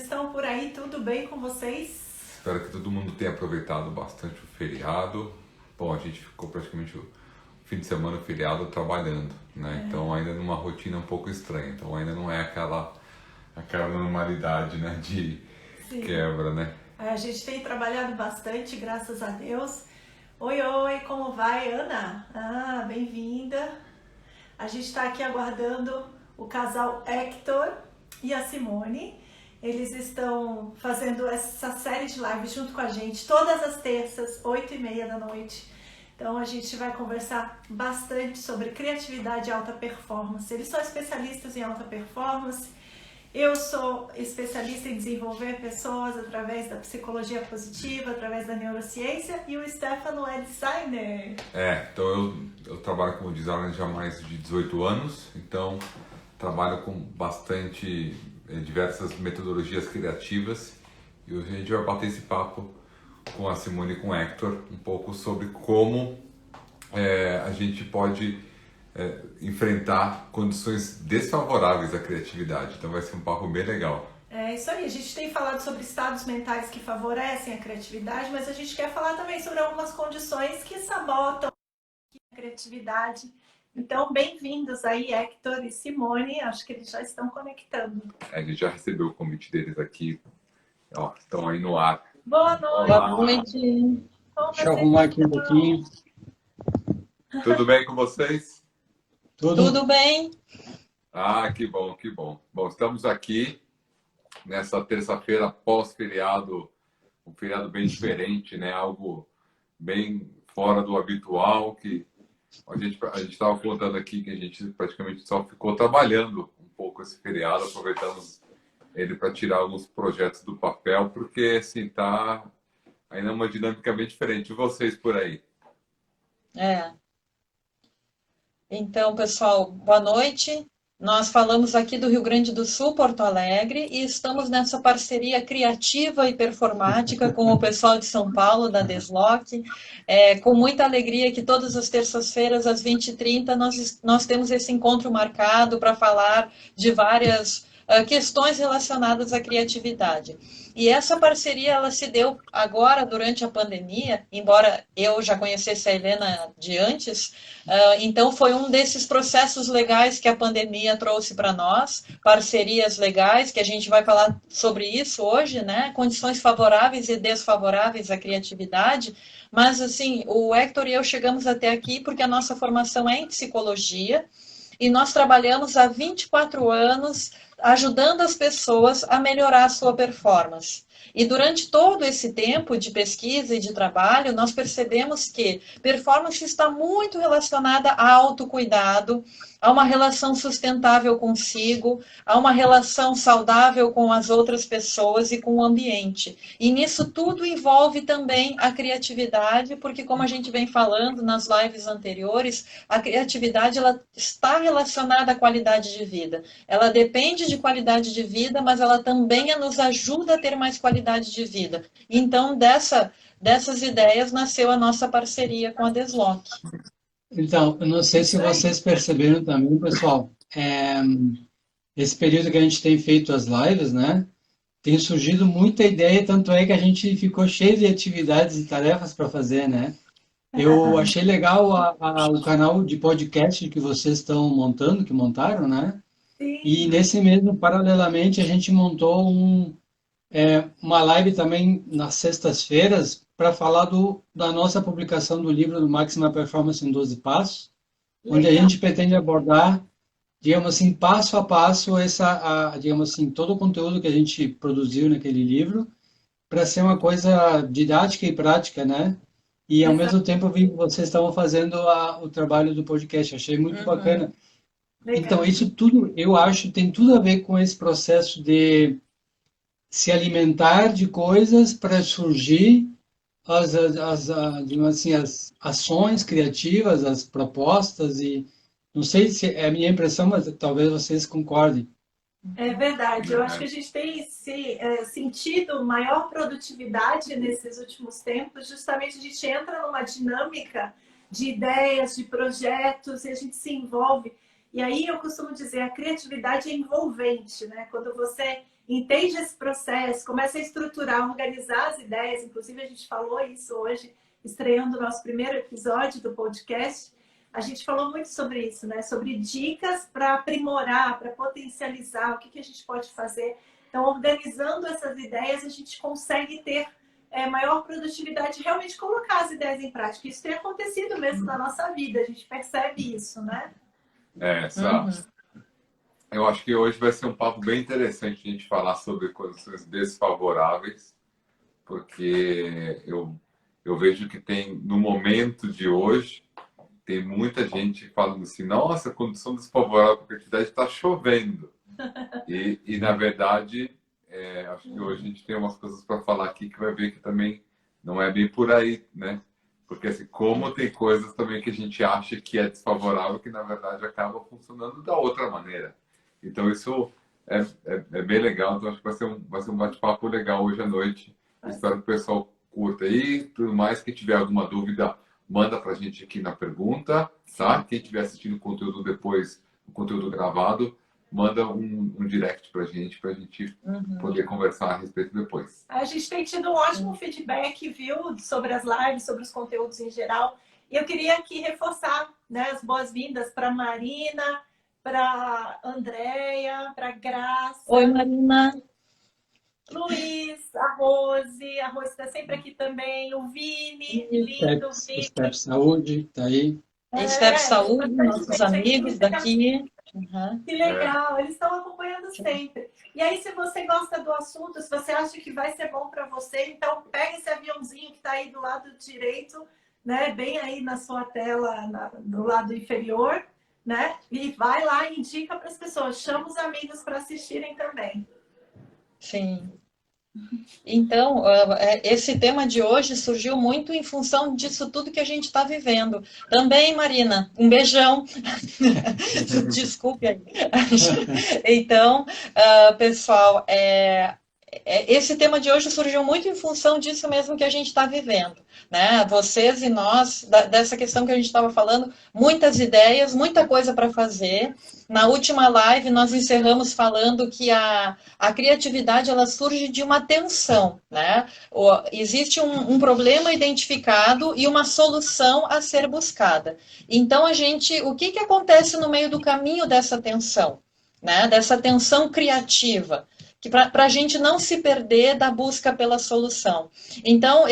estão por aí? Tudo bem com vocês? Espero que todo mundo tenha aproveitado bastante o feriado. Bom, a gente ficou praticamente o fim de semana, o feriado, trabalhando, né? Então ainda numa rotina um pouco estranha. Então ainda não é aquela normalidade, né, de Sim. quebra, né? A gente tem trabalhado bastante, graças a Deus. Oi, oi, como vai, Ana? Ah, bem-vinda. A gente está aqui aguardando o casal Hector e a Simone. Eles estão fazendo essa série de lives junto com a gente todas as terças, 8h30 da noite. Então a gente vai conversar bastante sobre criatividade e alta performance. Eles são especialistas em alta performance. Eu sou especialista em desenvolver pessoas através da psicologia positiva, através da neurociência, e o Stefano é designer. Então eu trabalho como designer já há mais de 18 anos, então trabalho com bastante diversas metodologias criativas, e hoje a gente vai bater esse papo com a Simone e com o Hector um pouco sobre como a gente pode enfrentar condições desfavoráveis à criatividade. Então vai ser um papo bem legal. É isso aí, a gente tem falado sobre estados mentais que favorecem a criatividade, mas a gente quer falar também sobre algumas condições que sabotam a criatividade. Então, bem-vindos aí, Hector e Simone, acho que eles já estão conectando. A gente já recebeu o convite deles aqui, ó, estão aí no ar. Boa noite. Boa noite. Deixa eu arrumar aqui um pouquinho. Tudo bem com vocês? Tudo bem? Ah, que bom, que bom. Bom, estamos aqui nessa terça-feira pós-feriado, um feriado bem diferente, né? Algo bem fora do habitual, que a gente estava contando aqui que a gente praticamente só ficou trabalhando um pouco esse feriado, aproveitamos ele para tirar alguns projetos do papel, porque assim, tá ainda uma dinâmica bem diferente. E vocês por aí? Então, pessoal, boa noite. Nós falamos aqui do Rio Grande do Sul, Porto Alegre, e estamos nessa parceria criativa e performática com o pessoal de São Paulo, da Desloc. Com muita alegria que todas as terças-feiras, às 20h30, nós temos esse encontro marcado para falar de várias questões relacionadas à criatividade. E essa parceria, ela se deu agora, durante a pandemia, embora eu já conhecesse a Helena de antes, então foi um desses processos legais que a pandemia trouxe para nós, parcerias legais, que a gente vai falar sobre isso hoje, né? Condições favoráveis e desfavoráveis à criatividade, mas assim, o Hector e eu chegamos até aqui porque a nossa formação é em psicologia, e nós trabalhamos há 24 anos ajudando as pessoas a melhorar a sua performance. E durante todo esse tempo de pesquisa e de trabalho, nós percebemos que performance está muito relacionada a autocuidado, a uma relação sustentável consigo, a uma relação saudável com as outras pessoas e com o ambiente. E nisso tudo envolve também a criatividade, porque como a gente vem falando nas lives anteriores, a criatividade ela está relacionada à qualidade de vida. Ela depende de qualidade de vida, mas ela também nos ajuda a ter mais qualidade de vida. Então, dessas ideias nasceu a nossa parceria com a Desloc. Então, eu não sei se vocês perceberam também, pessoal, esse período que a gente tem feito as lives, né, tem surgido muita ideia, tanto é que a gente ficou cheio de atividades e tarefas para fazer, né? Eu achei legal o canal de podcast que vocês estão montando, que montaram, né? Sim. E nesse mesmo, paralelamente, a gente montou uma live também nas sextas-feiras para falar da nossa publicação do livro do Máxima Performance em 12 Passos, onde a gente pretende abordar, digamos assim, passo a passo, digamos assim, todo o conteúdo que a gente produziu naquele livro, para ser uma coisa didática e prática, né? E, ao mesmo tempo, eu vi que vocês estavam fazendo o trabalho do podcast, achei muito bacana. Legal. Então, isso tudo, eu acho, tem tudo a ver com esse processo de se alimentar de coisas para surgir digamos assim, as ações criativas, as propostas, e não sei se é a minha impressão, mas talvez vocês concordem. É verdade, eu acho que a gente tem sentido maior produtividade nesses últimos tempos, justamente a gente entra numa dinâmica de ideias, de projetos, e a gente se envolve. E aí eu costumo dizer, a criatividade é envolvente, né? Quando você entende esse processo, começa a estruturar, organizar as ideias. Inclusive, a gente falou isso hoje, estreando o nosso primeiro episódio do podcast. A gente falou muito sobre isso, né? Sobre dicas para aprimorar, para potencializar, o que a gente pode fazer. Então, organizando essas ideias, a gente consegue ter maior produtividade, realmente colocar as ideias em prática. Isso tem acontecido mesmo na nossa vida, a gente percebe isso, né? Eu acho que hoje vai ser um papo bem interessante a gente falar sobre condições desfavoráveis, porque eu vejo que tem, no momento de hoje, tem muita gente falando assim, nossa, condição desfavorável para a criatividade está chovendo. E na verdade, acho que hoje a gente tem umas coisas para falar aqui que vai ver que também não é bem por aí, né? Porque assim, como tem coisas também que a gente acha que é desfavorável, que na verdade acaba funcionando da outra maneira. Então isso é bem legal, então acho que vai ser um bate-papo legal hoje à noite. Espero que o pessoal curta aí, tudo mais, quem tiver alguma dúvida, manda pra gente aqui na pergunta, tá? Quem estiver assistindo o conteúdo depois, o conteúdo gravado, manda um direct pra gente poder conversar a respeito depois. A gente tem tido um ótimo feedback, viu, sobre as lives, sobre os conteúdos em geral. E eu queria aqui reforçar, né, as boas-vindas para Marina, para Andréia, para Graça. Oi, Marina. Luiz, a Rose está sempre aqui também, o Vini, lindo, Vini. Step Saúde, tá aí. Step Saúde, nossos amigos daqui. Que legal, eles estão acompanhando sempre. E aí, se você gosta do assunto, se você acha que vai ser bom para você, então pega esse aviãozinho que está aí do lado direito, né, bem aí na sua tela, do lado inferior, né, e vai lá e indica para as pessoas, chama os amigos para assistirem também. Sim. Então, esse tema de hoje surgiu muito em função disso tudo que a gente está vivendo. Também, Marina, um beijão. Desculpe aí. Então, pessoal, esse tema de hoje surgiu muito em função disso mesmo que a gente está vivendo, né? Vocês e nós, dessa questão que a gente estava falando, muitas ideias, muita coisa para fazer. Na última live, nós encerramos falando que a criatividade ela surge de uma tensão, né? Existe um problema identificado e uma solução a ser buscada. Então, o que acontece no meio do caminho dessa tensão, né? Dessa tensão criativa? Para a gente não se perder da busca pela solução. Então,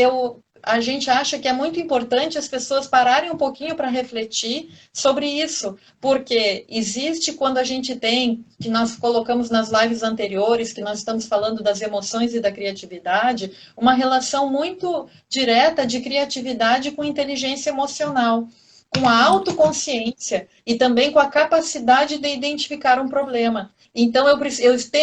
a gente acha que é muito importante as pessoas pararem um pouquinho para refletir sobre isso, porque existe quando a gente tem, que nós colocamos nas lives anteriores, que nós estamos falando das emoções e da criatividade, uma relação muito direta de criatividade com inteligência emocional, com a autoconsciência e também com a capacidade de identificar um problema. Então, eu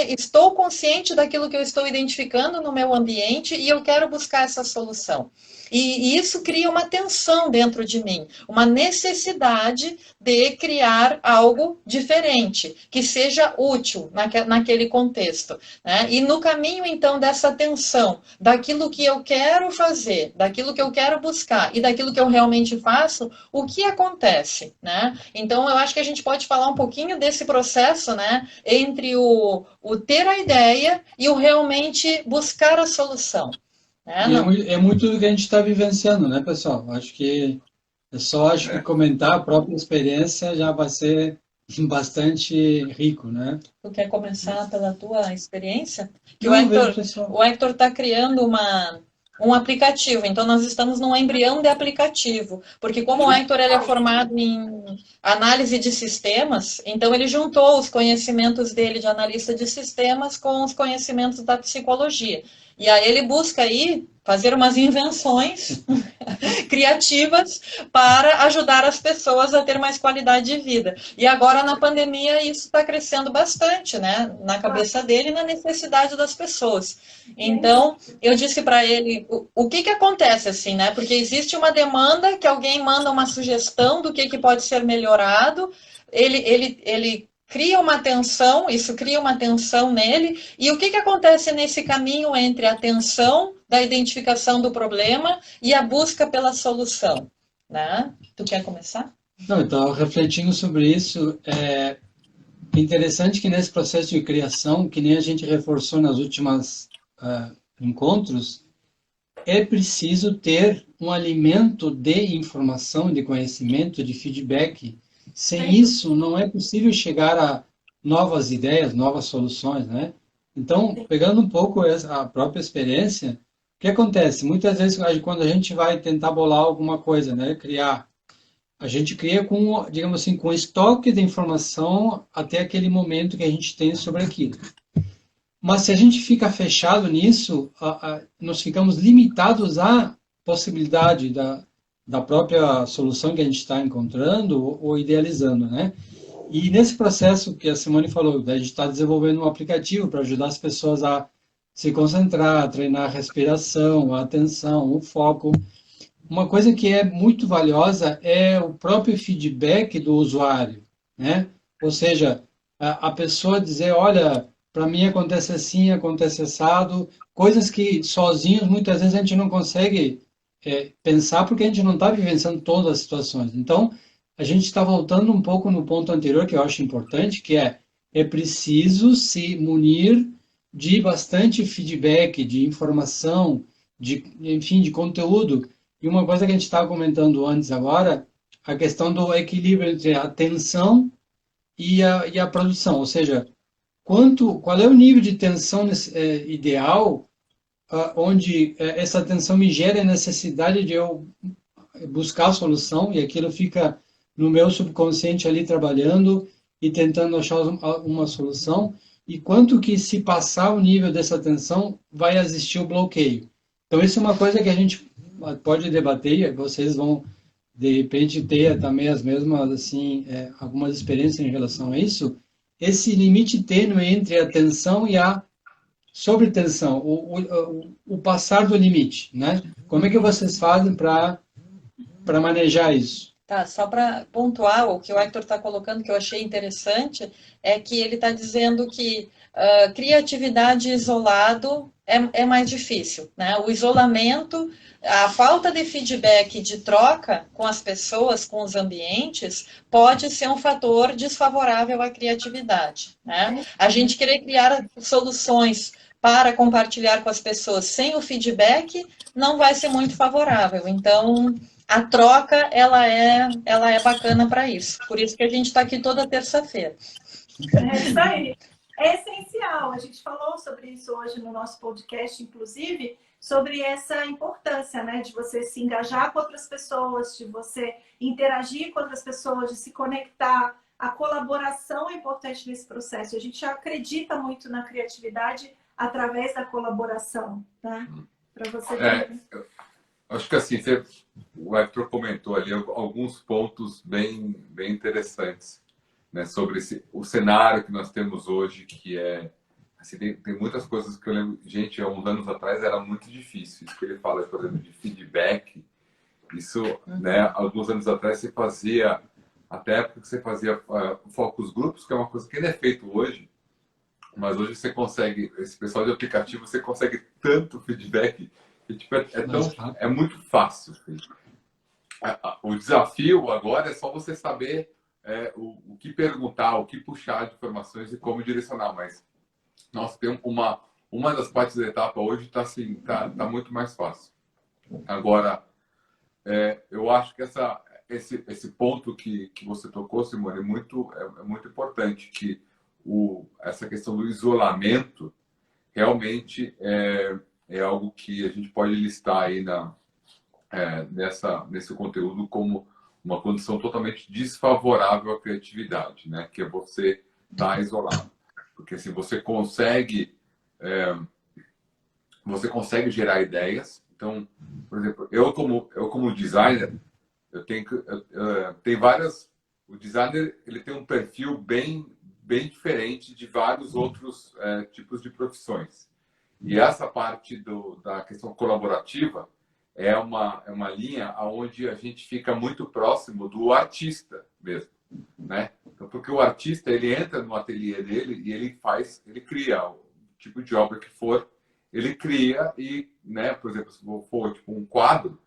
estou consciente daquilo que eu estou identificando no meu ambiente e eu quero buscar essa solução. E isso cria uma tensão dentro de mim, uma necessidade de criar algo diferente, que seja útil naquele contexto, né? E no caminho, então, dessa tensão, daquilo que eu quero fazer, daquilo que eu quero buscar e daquilo que eu realmente faço, o que acontece, né? Então, eu acho que a gente pode falar um pouquinho desse processo, né? Entre o ter a ideia e o realmente buscar a solução. É muito do que a gente está vivenciando, né, pessoal? Acho que que comentar a própria experiência já vai ser bastante rico, né? Tu quer começar pela tua experiência? Que Não, o Hector está criando um aplicativo, então nós estamos num embrião de aplicativo, porque como o Hector ele é formado em análise de sistemas, então ele juntou os conhecimentos dele de analista de sistemas com os conhecimentos da psicologia. E aí ele busca aí fazer umas invenções criativas para ajudar as pessoas a ter mais qualidade de vida. E agora, na pandemia, isso está crescendo bastante, né? Na cabeça dele e na necessidade das pessoas. Então, eu disse para ele, o que acontece assim, né? Porque existe uma demanda que alguém manda uma sugestão do que pode ser melhorado, ele cria uma tensão, isso cria uma tensão nele, e o que acontece nesse caminho entre a tensão da identificação do problema e a busca pela solução, né? Tu quer começar? Não, então, refletindo sobre isso, Interessante que nesse processo de criação, que nem a gente reforçou nas últimas encontros, é preciso ter um alimento de informação, de conhecimento, de feedback. Sem isso, não é possível chegar a novas ideias, novas soluções, né? Então, pegando um pouco a própria experiência, o que acontece? Muitas vezes, quando a gente vai tentar bolar alguma coisa, né, a gente cria com, digamos assim, com estoque de informação até aquele momento que a gente tem sobre aquilo. Mas se a gente fica fechado nisso, nós ficamos limitados à possibilidade da própria solução que a gente está encontrando ou idealizando, né? E nesse processo que a Simone falou, a gente está desenvolvendo um aplicativo para ajudar as pessoas a se concentrar, a treinar a respiração, a atenção, o foco. Uma coisa que é muito valiosa é o próprio feedback do usuário, né? Ou seja, a pessoa dizer, olha, para mim acontece assim, acontece assado, coisas que sozinhos muitas vezes a gente não consegue pensar porque a gente não está vivenciando todas as situações. Então, a gente está voltando um pouco no ponto anterior que eu acho importante, que é preciso se munir de bastante feedback, de informação, enfim, de conteúdo. E uma coisa que a gente estava comentando antes agora, a questão do equilíbrio entre a atenção e a produção, ou seja, qual é o nível de tensão ideal, onde essa tensão me gera a necessidade de eu buscar a solução e aquilo fica no meu subconsciente ali trabalhando e tentando achar uma solução, e quanto que se passar o nível dessa tensão vai existir o bloqueio. Então isso é uma coisa que a gente pode debater, e vocês vão de repente ter também as mesmas assim algumas experiências em relação a isso, esse limite tênue entre a tensão e a sobretensão, o passar do limite, né? Como é que vocês fazem para manejar isso? Tá, só para pontuar, o que o Hector está colocando, que eu achei interessante, é que ele está dizendo que criatividade isolado é mais difícil, né? O isolamento, a falta de feedback, de troca com as pessoas, com os ambientes, pode ser um fator desfavorável à criatividade, né? A gente querer criar soluções para compartilhar com as pessoas sem o feedback não vai ser muito favorável. Então, a troca, ela é bacana para isso. Por isso que a gente está aqui toda terça-feira. É isso aí. É essencial. A gente falou sobre isso hoje no nosso podcast, inclusive, sobre essa importância, né, de você se engajar com outras pessoas, de você interagir com outras pessoas, de se conectar. A colaboração é importante nesse processo. A gente acredita muito na criatividade através da colaboração, né? Para você ver. Acho que assim, o Hector comentou ali alguns pontos bem interessantes, né, sobre o cenário que nós temos hoje, que assim, tem muitas coisas que eu lembro, gente, há uns anos atrás era muito difícil. Isso que ele fala, por exemplo, de feedback, isso, né, alguns anos atrás você fazia, até a época que você fazia focus grupos, que é uma coisa que ainda é feito hoje, mas hoje você consegue, esse pessoal de aplicativo, você consegue tanto feedback que tipo, é muito fácil. O desafio agora é só você saber o que perguntar, o que puxar de informações e como direcionar. Mas, nossa, tem uma das partes da etapa hoje está assim, tá muito mais fácil. Agora, eu acho que esse ponto que você tocou, Simone, é muito importante, que essa questão do isolamento realmente é algo que a gente pode listar aí nesse conteúdo como uma condição totalmente desfavorável à criatividade, né? Que é você estar isolado. Porque se você consegue gerar ideias. Então, por exemplo, eu como designer, tem várias. O designer ele tem um perfil bem diferente de vários outros tipos de profissões. E essa parte da questão colaborativa é uma linha onde a gente fica muito próximo do artista mesmo, né? Então, porque o artista ele entra no ateliê dele e ele cria o tipo de obra que for, ele cria e, né? Por exemplo, se for tipo um quadro,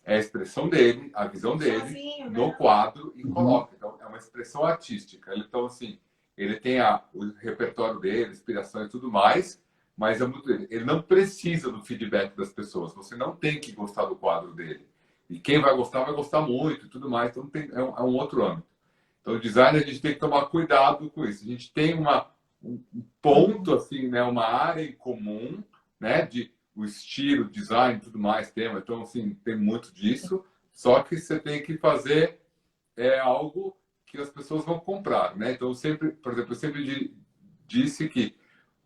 é a expressão dele, a visão dele sozinho, no quadro e coloca. Então, é uma expressão artística. Então, assim, ele tem o repertório dele, inspiração e tudo mais, mas ele não precisa do feedback das pessoas. Você não tem que gostar do quadro dele. E quem vai gostar muito e tudo mais. Então é um outro âmbito. Então o design a gente tem que tomar cuidado com isso. A gente tem um ponto, assim, né, uma área em comum, né, de o estilo, design, tudo mais, tema. Então, assim, tem muito disso. Só que você tem que fazer algo que as pessoas vão comprar, né? Então, por exemplo, eu sempre disse que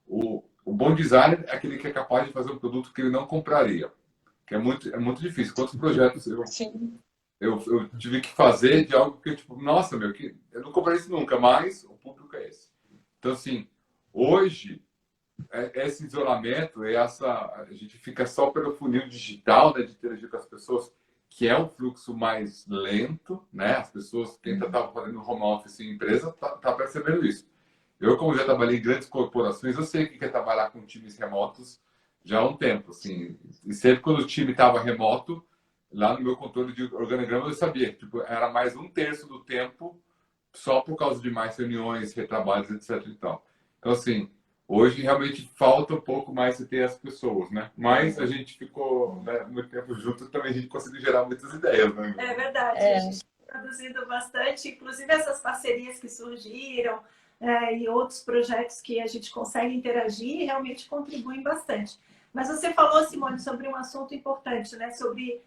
o bom designer é aquele que é capaz de fazer um produto que ele não compraria, que é muito difícil. Quantos projetos Sim. eu tive que fazer de algo que, tipo, nossa, eu não compraria isso nunca, mas o público é esse. Então, assim, hoje, esse isolamento, a gente fica só pelo funil digital, né, de interagir com as pessoas, que é um fluxo mais lento, né? As pessoas, quem está fazendo home office em empresa, tá percebendo isso. Eu, como já trabalhei em grandes corporações, eu sei o que é trabalhar com times remotos já há um tempo, assim. E sempre quando o time estava remoto, lá no meu controle de organograma, eu sabia que tipo, era mais 1/3 do tempo só por causa de mais reuniões, retrabalhos, etc. E tal. Então, assim, hoje realmente falta um pouco mais de ter as pessoas, né? Mas a gente ficou, né, muito tempo junto e também a gente conseguiu gerar muitas ideias, né? É verdade, a gente está produzindo bastante, inclusive essas parcerias que surgiram e outros projetos que a gente consegue interagir realmente contribuem bastante. Mas você falou, Simone, sobre um assunto importante, né? Sobre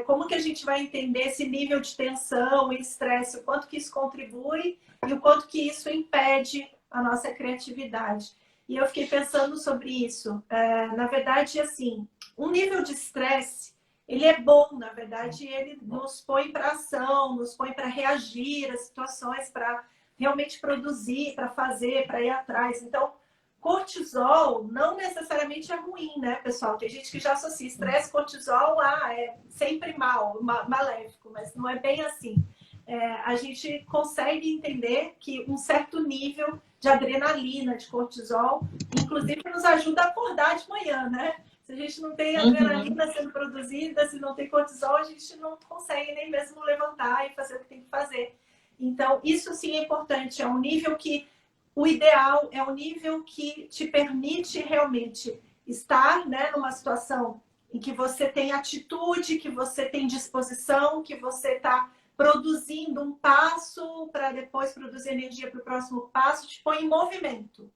como que a gente vai entender esse nível de tensão e estresse, o quanto que isso contribui e o quanto que isso impede a nossa criatividade. E eu fiquei pensando sobre isso. Na verdade, assim, um nível de estresse, ele é bom, na verdade, ele nos põe para ação, nos põe para reagir às situações, para realmente produzir, para fazer, para ir atrás. Então, cortisol não necessariamente é ruim, né, pessoal? Tem gente que já associa estresse, cortisol, é sempre maléfico, mas não é bem assim. A gente consegue entender que um certo nível de adrenalina, de cortisol, inclusive nos ajuda a acordar de manhã, né? Se a gente não tem adrenalina sendo produzida, se não tem cortisol, a gente não consegue nem mesmo levantar e fazer o que tem que fazer. Então, isso sim é importante. É um nível que, o ideal é um nível que te permite realmente estar, né, numa situação em que você tem atitude, que você tem disposição, que você está produzindo um passo para depois produzir energia para o próximo passo, te põe em movimento.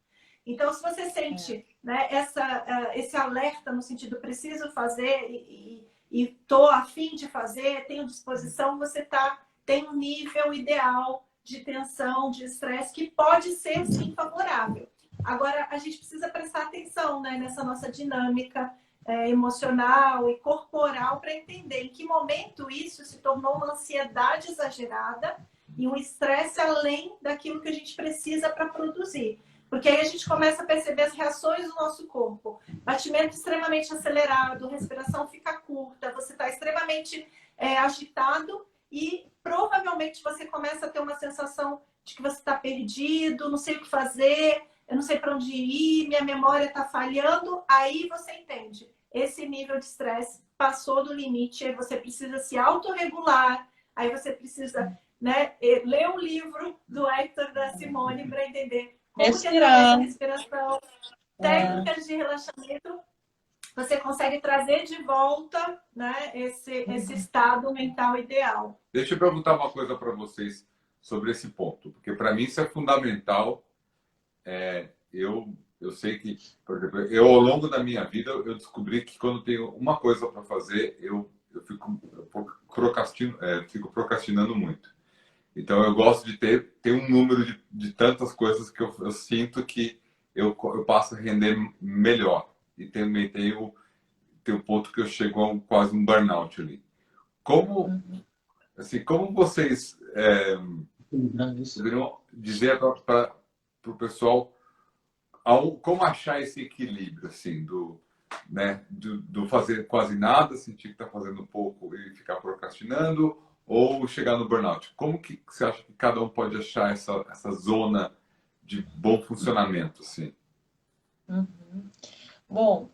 Então, se você sente né, esse alerta no sentido preciso fazer e estou a fim de fazer, tenho disposição, você tem um nível ideal de tensão, de estresse, que pode ser, sim, favorável. Agora, a gente precisa prestar atenção né, nessa nossa dinâmica emocional e corporal para entender em que momento isso se tornou uma ansiedade exagerada e um estresse além daquilo que a gente precisa para produzir. Porque aí a gente começa a perceber as reações do nosso corpo. Batimento extremamente acelerado, respiração fica curta, você está extremamente agitado e provavelmente você começa a ter uma sensação de que você está perdido, não sei o que fazer, eu não sei para onde ir, minha memória está falhando. Aí você entende, esse nível de estresse passou do limite, aí você precisa se autorregular, aí você precisa né, ler o livro do Hector da Simone para entender como que através da respiração, técnicas de relaxamento, você consegue trazer de volta né, esse estado mental ideal. Deixa eu perguntar uma coisa para vocês sobre esse ponto, porque para mim isso é fundamental. Eu sei que, por exemplo, ao longo da minha vida, eu descobri que quando tenho uma coisa para fazer, eu fico procrastinando muito. Então, eu gosto de ter um número de tantas coisas que eu sinto que eu passo a render melhor. E também tem o ponto que eu chego a quase um burnout ali. Como vocês poderiam dizer para o pessoal como achar esse equilíbrio assim, do fazer quase nada, sentir que está fazendo pouco e ficar procrastinando, ou chegar no burnout? Como que você acha que cada um pode achar essa zona de bom funcionamento? Assim? Bom,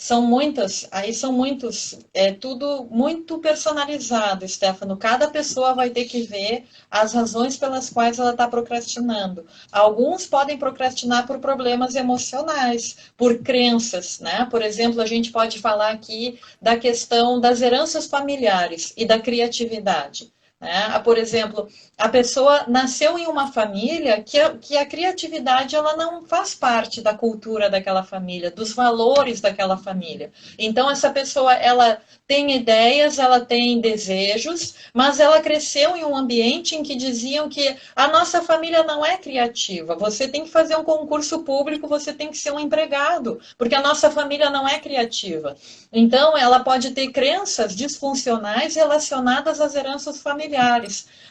São muitas, aí são muitos, é tudo muito personalizado, Stefano. Cada pessoa vai ter que ver as razões pelas quais ela está procrastinando. Alguns podem procrastinar por problemas emocionais, por crenças, né? Por exemplo, a gente pode falar aqui da questão das heranças familiares e da criatividade. Né? Por exemplo, a pessoa nasceu em uma família que a criatividade ela não faz parte da cultura daquela família, dos valores daquela família. Então, essa pessoa ela tem ideias, ela tem desejos, mas ela cresceu em um ambiente em que diziam que a nossa família não é criativa, você tem que fazer um concurso público, você tem que ser um empregado, porque a nossa família não é criativa. Então, ela pode ter crenças disfuncionais relacionadas às heranças familiares.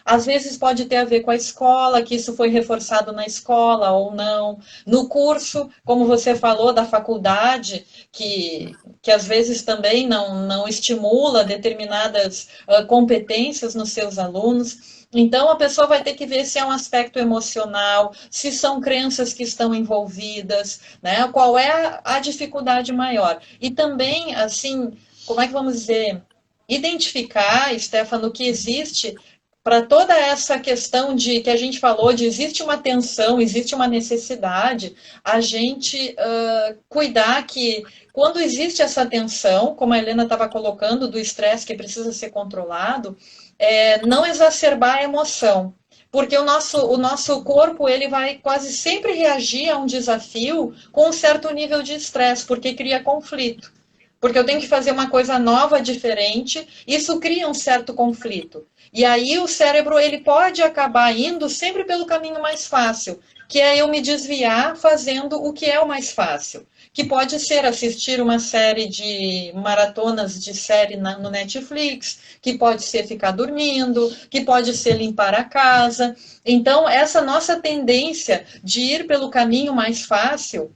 Às vezes pode ter a ver com a escola, que isso foi reforçado na escola ou não. No curso, como você falou, da faculdade, que às vezes também não estimula determinadas competências nos seus alunos. Então, a pessoa vai ter que ver se é um aspecto emocional, se são crenças que estão envolvidas, né? Qual é a dificuldade maior. E também, assim, como é que vamos dizer, identificar, Stefano, que existe para toda essa questão de que a gente falou, de existe uma tensão, existe uma necessidade, a gente cuidar que quando existe essa tensão, como a Helena estava colocando, do estresse que precisa ser controlado, não exacerbar a emoção. Porque o nosso corpo ele vai quase sempre reagir a um desafio com um certo nível de estresse, porque cria conflito. Porque eu tenho que fazer uma coisa nova, diferente, isso cria um certo conflito. E aí o cérebro ele pode acabar indo sempre pelo caminho mais fácil, que é eu me desviar fazendo o que é o mais fácil. Que pode ser assistir uma série de maratonas de série no Netflix, que pode ser ficar dormindo, que pode ser limpar a casa. Então, essa nossa tendência de ir pelo caminho mais fácil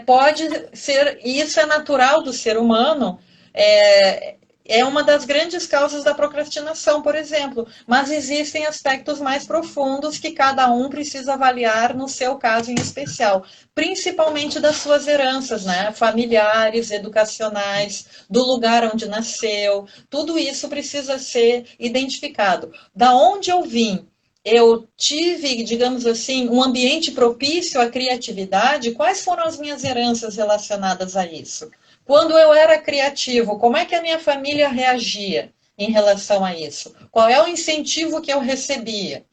pode ser, e isso é natural do ser humano, é uma das grandes causas da procrastinação, por exemplo, mas existem aspectos mais profundos que cada um precisa avaliar no seu caso em especial, principalmente das suas heranças, né? Familiares, educacionais, do lugar onde nasceu, tudo isso precisa ser identificado. Da onde eu vim? Eu tive, digamos assim, um ambiente propício à criatividade, quais foram as minhas heranças relacionadas a isso? Quando eu era criativo, como é que a minha família reagia em relação a isso? Qual é o incentivo que eu recebia?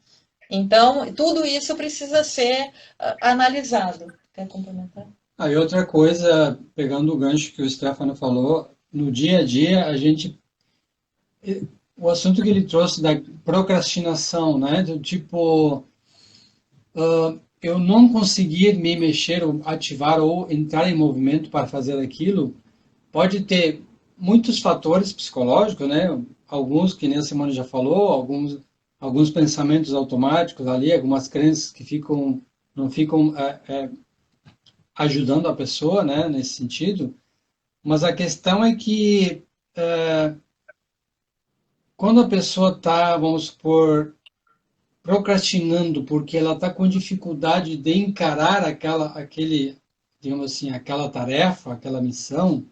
Então, tudo isso precisa ser analisado. Quer complementar? Aí outra coisa, pegando o gancho que o Stefano falou, no dia a dia a gente o assunto que ele trouxe da procrastinação, né? Do tipo, eu não conseguir me mexer, ou ativar ou entrar em movimento para fazer aquilo, pode ter muitos fatores psicológicos, né? Alguns, que nem a Simone já falou, alguns pensamentos automáticos ali, algumas crenças que não ficam ajudando a pessoa, né? Nesse sentido. Mas a questão é que quando a pessoa está, vamos supor, procrastinando porque ela está com dificuldade de encarar digamos assim, aquela tarefa, aquela missão,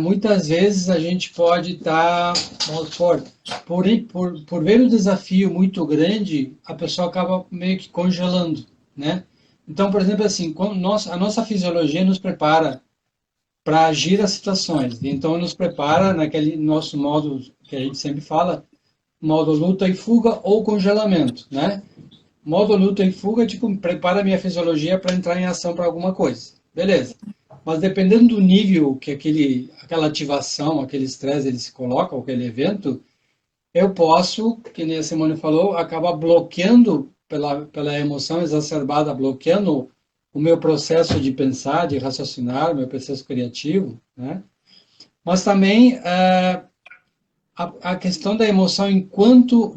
muitas vezes a gente pode estar, vamos supor, por ver o desafio muito grande, a pessoa acaba meio que congelando, né? Então, por exemplo, assim, a nossa fisiologia nos prepara para agir às situações. Então, nos prepara naquele nosso modo que a gente sempre fala, modo luta e fuga ou congelamento, né? Modo luta e fuga, tipo, prepara a minha fisiologia para entrar em ação para alguma coisa. Beleza. Mas dependendo do nível que aquela ativação, aquele estresse ele se coloca, ou aquele evento, eu posso, que nem a Simone falou, acabar bloqueando pela emoção exacerbada, bloqueando o meu processo de pensar, de raciocinar, o meu processo criativo, né? Mas também a questão da emoção, enquanto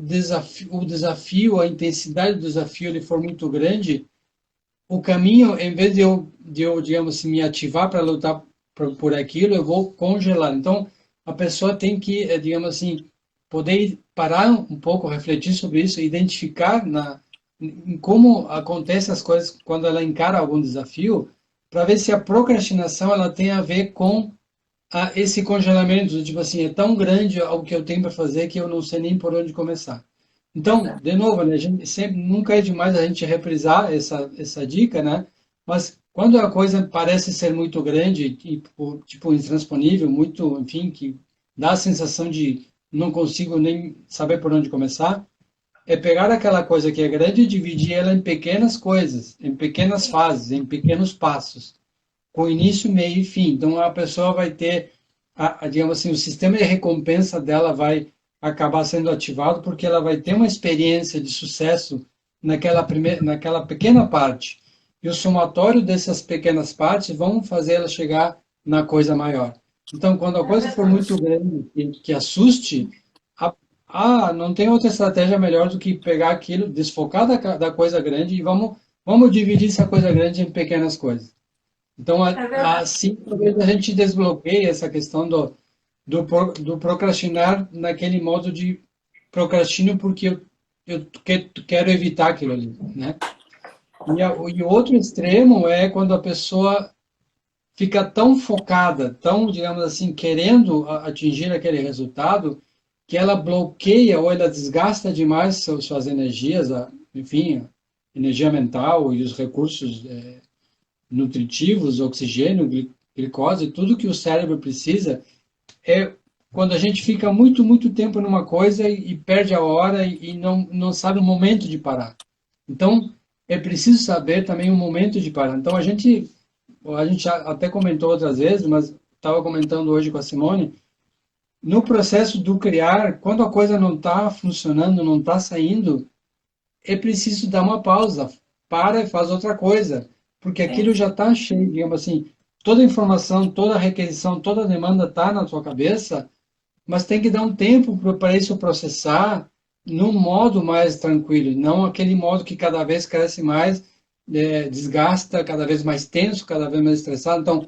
o desafio, a intensidade do desafio ele for muito grande, o caminho, em vez de eu digamos assim, me ativar para lutar por aquilo, eu vou congelar. Então, a pessoa tem que, digamos assim, poder parar um pouco, refletir sobre isso, identificar em como acontecem as coisas quando ela encara algum desafio, para ver se a procrastinação ela tem a ver com esse congelamento, tipo assim, é tão grande o que eu tenho para fazer que eu não sei nem por onde começar. Então, de novo, né, a gente sempre, nunca é demais a gente reprisar essa dica, né? Mas quando a coisa parece ser muito grande e, tipo, intransponível, muito, enfim, que dá a sensação de não consigo nem saber por onde começar, é pegar aquela coisa que é grande e dividir ela em pequenas coisas, em pequenas fases, em pequenos passos, com início, meio e fim. Então, a pessoa vai ter, digamos assim, o sistema de recompensa dela vai acabar sendo ativado porque ela vai ter uma experiência de sucesso naquela pequena parte. E o somatório dessas pequenas partes vão fazer ela chegar na coisa maior. Então, quando a coisa for muito grande e que assuste, não tem outra estratégia melhor do que pegar aquilo, desfocar da coisa grande e vamos dividir essa coisa grande em pequenas coisas. Então, assim, talvez a gente desbloqueie essa questão do procrastinar naquele modo de procrastino porque eu quero evitar aquilo ali, né? E o outro extremo é quando a pessoa fica tão focada, tão, digamos assim, querendo atingir aquele resultado, que ela bloqueia ou ela desgasta demais suas energias, enfim, energia mental e os recursos nutritivos, oxigênio, glicose, tudo que o cérebro precisa, é quando a gente fica muito, muito tempo numa coisa e perde a hora e não sabe o momento de parar. Então, é preciso saber também o momento de parar. Então, a gente até comentou outras vezes, mas estava comentando hoje com a Simone, no processo do criar, quando a coisa não está funcionando, não está saindo, é preciso dar uma pausa, para e faz outra coisa, porque aquilo já está cheio, digamos assim, toda a informação, toda a requisição, toda a demanda está na sua cabeça, mas tem que dar um tempo para isso processar num modo mais tranquilo, não aquele modo que cada vez cresce mais, desgasta, cada vez mais tenso, cada vez mais estressado. Então,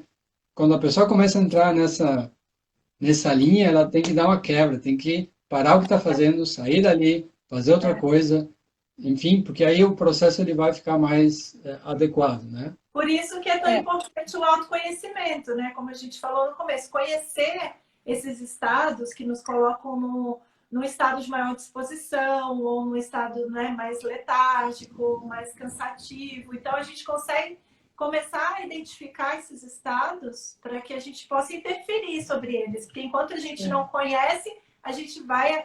quando a pessoa começa a entrar nessa linha, ela tem que dar uma quebra, tem que parar o que está fazendo, sair dali, fazer outra coisa, enfim, porque aí o processo ele vai ficar mais adequado, né? Por isso que é tão importante o autoconhecimento, né? Como a gente falou no começo, conhecer esses estados que nos colocam no estado de maior disposição ou no estado, né, mais letárgico, mais cansativo. Então, a gente consegue começar a identificar esses estados para que a gente possa interferir sobre eles. Porque enquanto a gente não conhece, a gente vai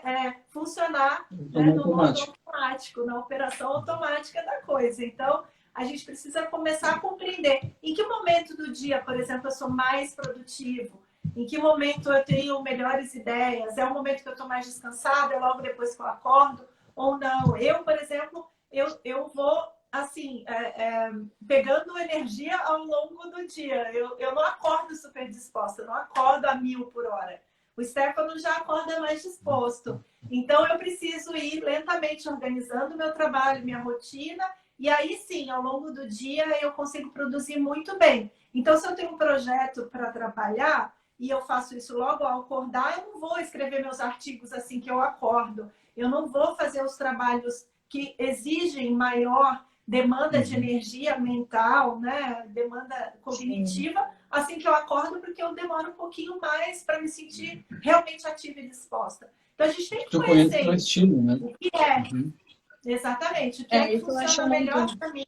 funcionar, né, no modo automático, na operação automática da coisa. Então, a gente precisa começar a compreender em que momento do dia, por exemplo, eu sou mais produtivo, em que momento eu tenho melhores ideias, é o momento que eu estou mais descansada, é logo depois que eu acordo, ou não. Eu, por exemplo, eu vou, assim, pegando energia ao longo do dia. Eu não acordo super disposta, eu não acordo a 1000 por hora. O Stefano já acorda mais disposto. Então, eu preciso ir lentamente organizando o meu trabalho, minha rotina, e aí sim, ao longo do dia, eu consigo produzir muito bem. Então, se eu tenho um projeto para trabalhar, e eu faço isso logo ao acordar, eu não vou escrever meus artigos assim que eu acordo. Eu não vou fazer os trabalhos que exigem maior demanda de energia mental, né? Demanda cognitiva, assim que eu acordo, porque eu demoro um pouquinho mais para me sentir realmente ativa e disposta. Então, a gente tem que conhecer o estilo, né? o que é. Exatamente. O que é que funciona melhor para mim.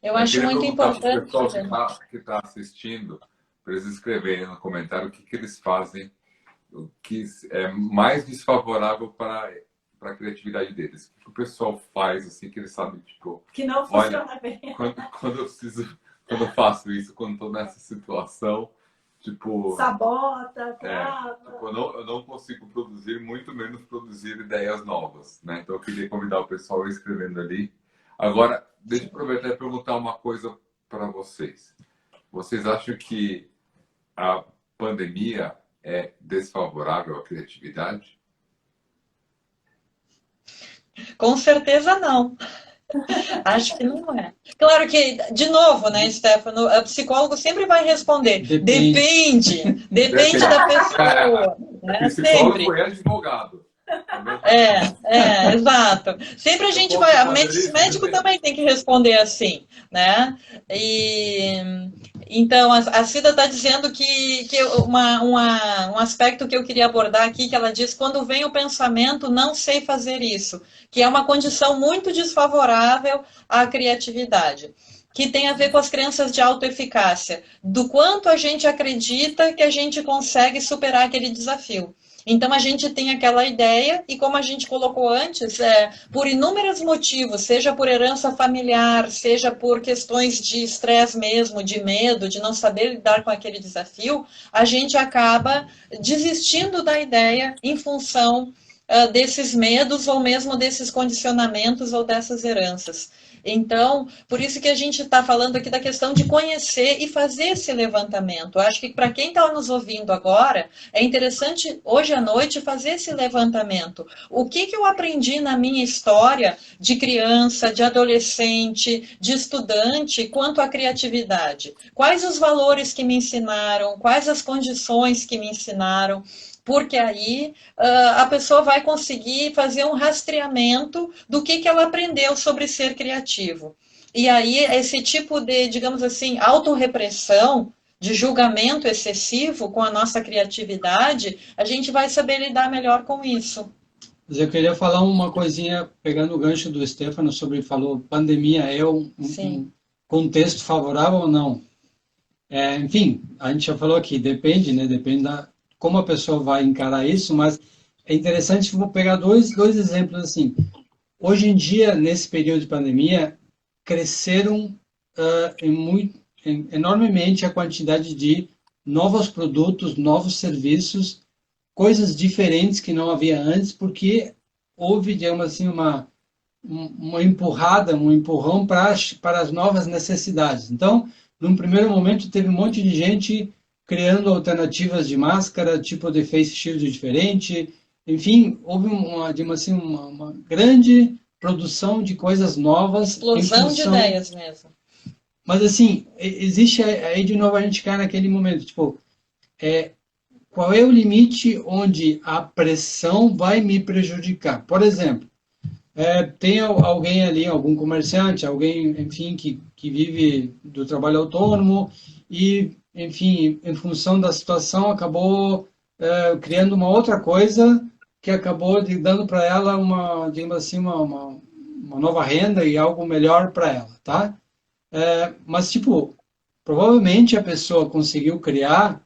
Eu acho muito importante. O pessoal que está assistindo, para eles escreverem no comentário o que eles fazem, o que é mais desfavorável para a criatividade deles. O que o pessoal faz, assim, que eles sabem, tipo... Que não funciona bem. Quando eu faço isso, quando estou nessa situação, tipo... Sabota, trava. Eu não consigo produzir, muito menos produzir ideias novas, né? Então, eu queria convidar o pessoal escrevendo ali. Agora, deixa eu aproveitar e perguntar uma coisa para vocês. Vocês acham que a pandemia é desfavorável à criatividade? Com certeza não. Acho que não é. Claro que, de novo, né, Stefano, o psicólogo sempre vai responder. Depende da pessoa. Né? Psicólogo Sempre. é advogado. Exato. Sempre a gente vai. Médico também tem que responder assim, né? E então a Cida está dizendo que um aspecto que eu queria abordar aqui, que ela diz, quando vem o pensamento, não sei fazer isso, que é uma condição muito desfavorável à criatividade, que tem a ver com as crenças de autoeficácia, do quanto a gente acredita que a gente consegue superar aquele desafio. Então, a gente tem aquela ideia, e como a gente colocou antes, por inúmeros motivos, seja por herança familiar, seja por questões de estresse mesmo, de medo, de não saber lidar com aquele desafio, a gente acaba desistindo da ideia em função desses medos ou mesmo desses condicionamentos ou dessas heranças. Então, por isso que a gente está falando aqui da questão de conhecer e fazer esse levantamento. Eu acho que para quem está nos ouvindo agora, é interessante hoje à noite fazer esse levantamento. O que eu aprendi na minha história de criança, de adolescente, de estudante, quanto à criatividade? Quais os valores que me ensinaram? Quais as condições que me ensinaram? Porque aí a pessoa vai conseguir fazer um rastreamento do que ela aprendeu sobre ser criativo. E aí esse tipo de, digamos assim, autorrepressão, de julgamento excessivo com a nossa criatividade, a gente vai saber lidar melhor com isso. Mas eu queria falar uma coisinha, pegando o gancho do Stefano, sobre, falou, pandemia é um contexto favorável ou não? Enfim, a gente já falou aqui, depende, né? Depende como a pessoa vai encarar isso, mas é interessante, vou pegar dois exemplos assim. Hoje em dia, nesse período de pandemia, cresceram enormemente a quantidade de novos produtos, novos serviços, coisas diferentes que não havia antes, porque houve, digamos assim, uma empurrada, um empurrão para as novas necessidades. Então, num primeiro momento, teve um monte de gente criando alternativas de máscara, tipo de face shield diferente. Enfim, houve uma grande produção de coisas novas. Explosão de ideias mesmo. Mas, assim, existe aí de novo a gente cai naquele momento, tipo, qual é o limite onde a pressão vai me prejudicar? Por exemplo, tem alguém ali, algum comerciante, alguém, enfim, que vive do trabalho autônomo e, enfim, em função da situação, acabou criando uma outra coisa que acabou dando para ela digamos assim, uma nova renda e algo melhor para ela, tá? Mas, tipo, provavelmente a pessoa conseguiu criar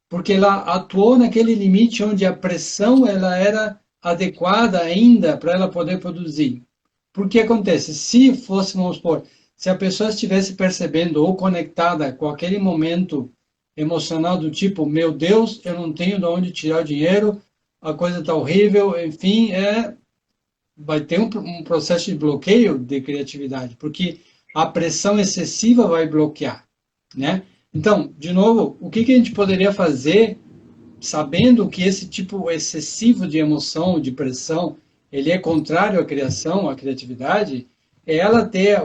porque ela atuou naquele limite onde a pressão ela era adequada ainda para ela poder produzir. Porque acontece, se fôssemos supor, se a pessoa estivesse percebendo ou conectada com aquele momento emocional do tipo, meu Deus, eu não tenho de onde tirar o dinheiro, a coisa está horrível, enfim, vai ter um processo de bloqueio de criatividade, porque a pressão excessiva vai bloquear, né? Então, de novo, o que a gente poderia fazer, sabendo que esse tipo excessivo de emoção, de pressão, ele é contrário à criação, à criatividade, é ela ter,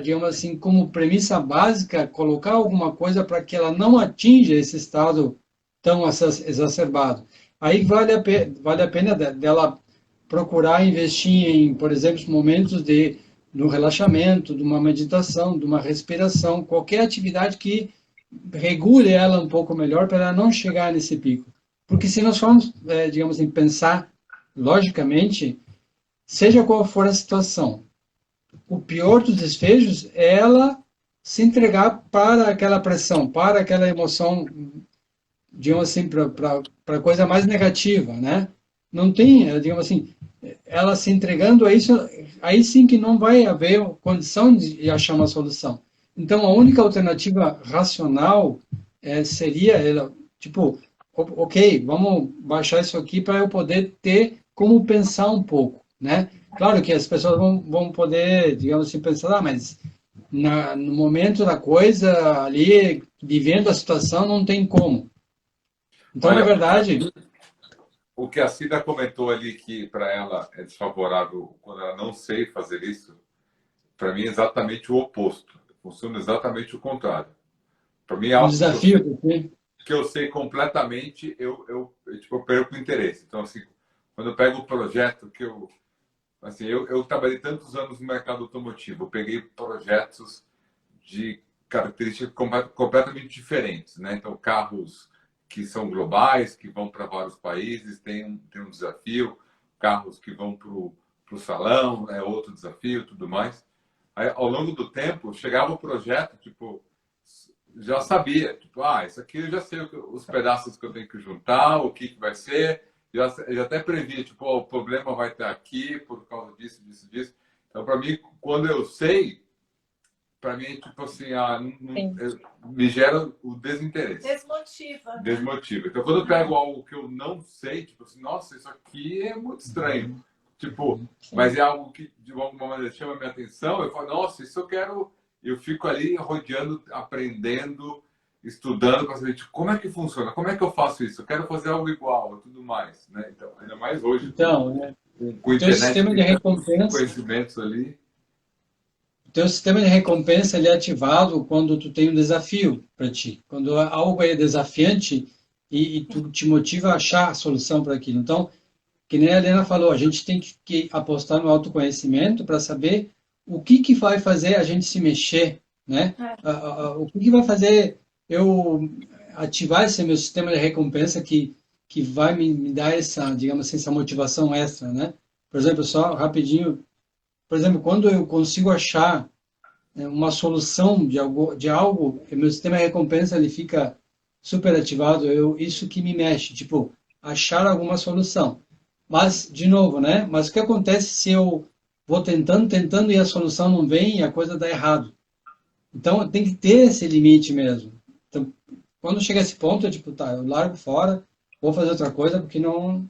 digamos assim, como premissa básica, colocar alguma coisa para que ela não atinja esse estado tão exacerbado. Aí vale a pena dela procurar investir em, por exemplo, momentos no relaxamento, de uma meditação, de uma respiração, qualquer atividade que regule ela um pouco melhor para ela não chegar nesse pico. Porque se nós formos, digamos assim, pensar logicamente, seja qual for a situação, o pior dos desfechos é ela se entregar para aquela pressão, para aquela emoção, digamos assim, para coisa mais negativa, né? Não tem, digamos assim, ela se entregando a isso, aí sim que não vai haver condição de achar uma solução. Então, a única alternativa racional seria, ela, tipo, ok, vamos baixar isso aqui para eu poder ter como pensar um pouco, né? Claro que as pessoas vão poder, digamos assim, pensar, mas no momento da coisa, ali, vivendo a situação, não tem como. Então, Olha, na verdade... O que a Cida comentou ali, que para ela é desfavorável quando ela não sei fazer isso, para mim é exatamente o oposto. Funciona exatamente o contrário. Para mim é algo desafio que eu sei completamente, tipo, eu perco o interesse. Então, assim, quando eu pego o projeto que eu... Assim, eu trabalhei tantos anos no mercado automotivo, eu peguei projetos de características completamente diferentes, né? Então, carros que são globais, que vão para vários países, tem um desafio. Carros que vão para o salão, é outro desafio, tudo mais. Aí, ao longo do tempo, chegava o projeto, tipo, já sabia, tipo, isso aqui eu já sei os pedaços que eu tenho que juntar, o que vai ser, já até previa, tipo, o problema vai estar aqui por causa disso, disso, disso. Então, para mim, quando eu sei, para mim, tipo assim, me gera o desinteresse. Desmotiva. Né? Desmotiva. Então, quando eu pego algo que eu não sei, tipo assim, nossa, isso aqui é muito estranho. Tipo, mas é algo que de alguma maneira chama a minha atenção, eu falo, nossa, isso eu quero. Eu fico ali rodeando, aprendendo, estudando para saber tipo, como é que funciona, como é que eu faço isso, eu quero fazer algo igual e tudo mais, né? Então, ainda mais hoje, com o teu internet, sistema de recompensa, conhecimentos ali. o teu sistema de recompensa ele é ativado quando tu tem um desafio para ti, quando algo é desafiante e tu te motiva a achar a solução para aquilo. Então, que nem a Helena falou, a gente tem que apostar no autoconhecimento para saber o que vai fazer a gente se mexer, né? O que vai fazer eu ativar esse meu sistema de recompensa que vai me dar essa, digamos assim, essa motivação extra, né? Por exemplo, só rapidinho, por exemplo, quando eu consigo achar uma solução de algo, meu sistema de recompensa ele fica super ativado, isso que me mexe, tipo, achar alguma solução. Mas, de novo, né? Mas o que acontece se eu vou tentando e a solução não vem e a coisa dá errado? Então, tem que ter esse limite mesmo. Então, quando chega a esse ponto, eu tipo, tá, eu largo fora, vou fazer outra coisa, porque não...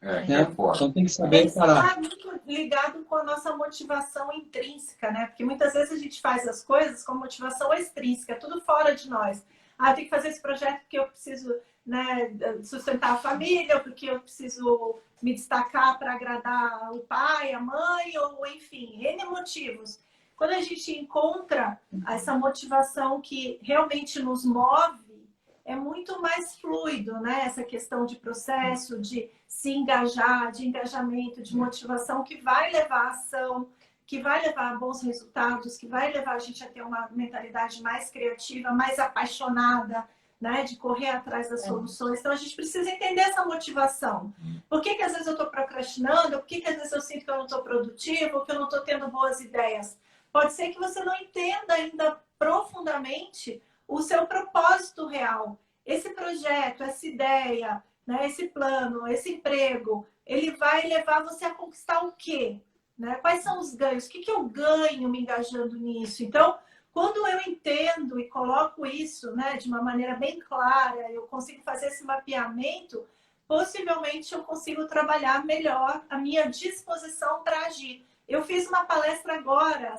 né? Então, tem que saber parar. Está muito ligado com a nossa motivação intrínseca, né? Porque muitas vezes a gente faz as coisas com motivação extrínseca, tudo fora de nós. Eu tenho que fazer esse projeto porque eu preciso, né, sustentar a família, porque eu preciso me destacar para agradar o pai, a mãe, ou enfim, N motivos. Quando a gente encontra essa motivação que realmente nos move, é muito mais fluido, né? Essa questão de processo, de se engajar, de engajamento, de motivação, que vai levar a ação, que vai levar a bons resultados, que vai levar a gente a ter uma mentalidade mais criativa, mais apaixonada, né? De correr atrás das soluções. Então, a gente precisa entender essa motivação. Por que às vezes eu estou procrastinando? Por que às vezes eu sinto que eu não estou produtivo, que eu não estou tendo boas ideias? Pode ser que você não entenda ainda profundamente o seu propósito real. Esse projeto, essa ideia, né, esse plano, esse emprego, ele vai levar você a conquistar o quê? Né? Quais são os ganhos? O que eu ganho me engajando nisso? Então, quando eu entendo e coloco isso, né, de uma maneira bem clara, eu consigo fazer esse mapeamento, possivelmente eu consigo trabalhar melhor a minha disposição para agir. Eu fiz uma palestra agora,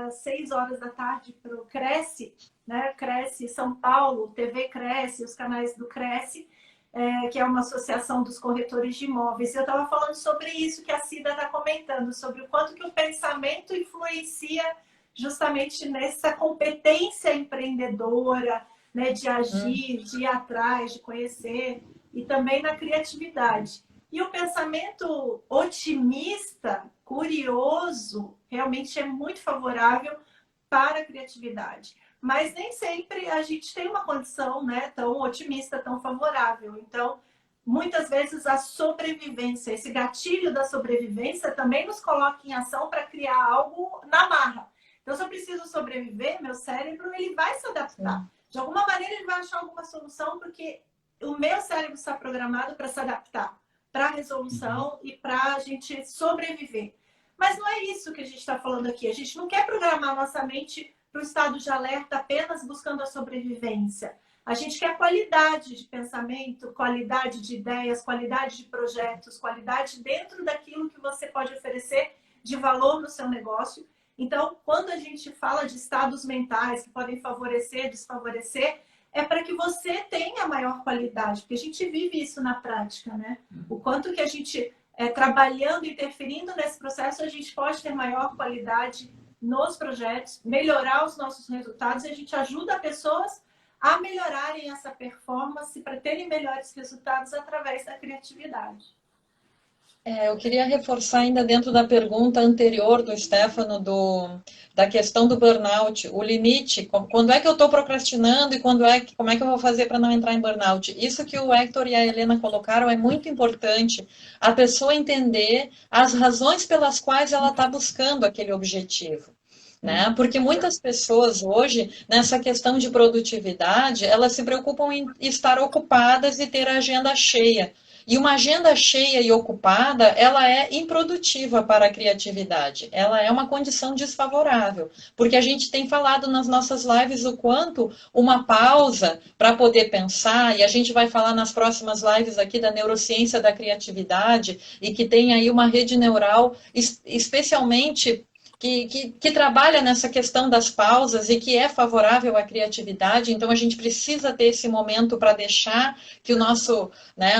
às 6 horas da tarde, para o Cresce, né? Cresce São Paulo, TV Cresce, os canais do Cresce, que é uma associação dos corretores de imóveis. Eu estava falando sobre isso que a Cida está comentando, sobre o quanto que o pensamento influencia justamente nessa competência empreendedora, né? De agir, de ir atrás, de conhecer, e também na criatividade. E o pensamento otimista, curioso, realmente é muito favorável para a criatividade. Mas nem sempre a gente tem uma condição, né, tão otimista, tão favorável. Então, muitas vezes a sobrevivência, esse gatilho da sobrevivência também nos coloca em ação para criar algo na marra. Então, se eu preciso sobreviver, meu cérebro ele vai se adaptar. De alguma maneira ele vai achar alguma solução, porque o meu cérebro está programado para se adaptar para a resolução e para a gente sobreviver. Mas não é isso que a gente está falando aqui. A gente não quer programar nossa mente para o estado de alerta apenas buscando a sobrevivência. A gente quer qualidade de pensamento, qualidade de ideias, qualidade de projetos, qualidade dentro daquilo que você pode oferecer de valor no seu negócio. Então, quando a gente fala de estados mentais que podem favorecer, desfavorecer, é para que você tenha maior qualidade, porque a gente vive isso na prática, né? O quanto que a gente, trabalhando, interferindo nesse processo, a gente pode ter maior qualidade nos projetos, melhorar os nossos resultados, e a gente ajuda pessoas a melhorarem essa performance para terem melhores resultados através da criatividade. Eu queria reforçar ainda dentro da pergunta anterior do Stefano, da questão do burnout, o limite, quando é que eu estou procrastinando e como é que eu vou fazer para não entrar em burnout? Isso que o Hector e a Helena colocaram é muito importante, a pessoa entender as razões pelas quais ela está buscando aquele objetivo. Né? Porque muitas pessoas hoje, nessa questão de produtividade, elas se preocupam em estar ocupadas e ter a agenda cheia. E uma agenda cheia e ocupada, ela é improdutiva para a criatividade. Ela é uma condição desfavorável, porque a gente tem falado nas nossas lives o quanto uma pausa para poder pensar, e a gente vai falar nas próximas lives aqui da neurociência da criatividade, e que tem aí uma rede neural especialmente que trabalha nessa questão das pausas e que é favorável à criatividade, então a gente precisa ter esse momento para deixar que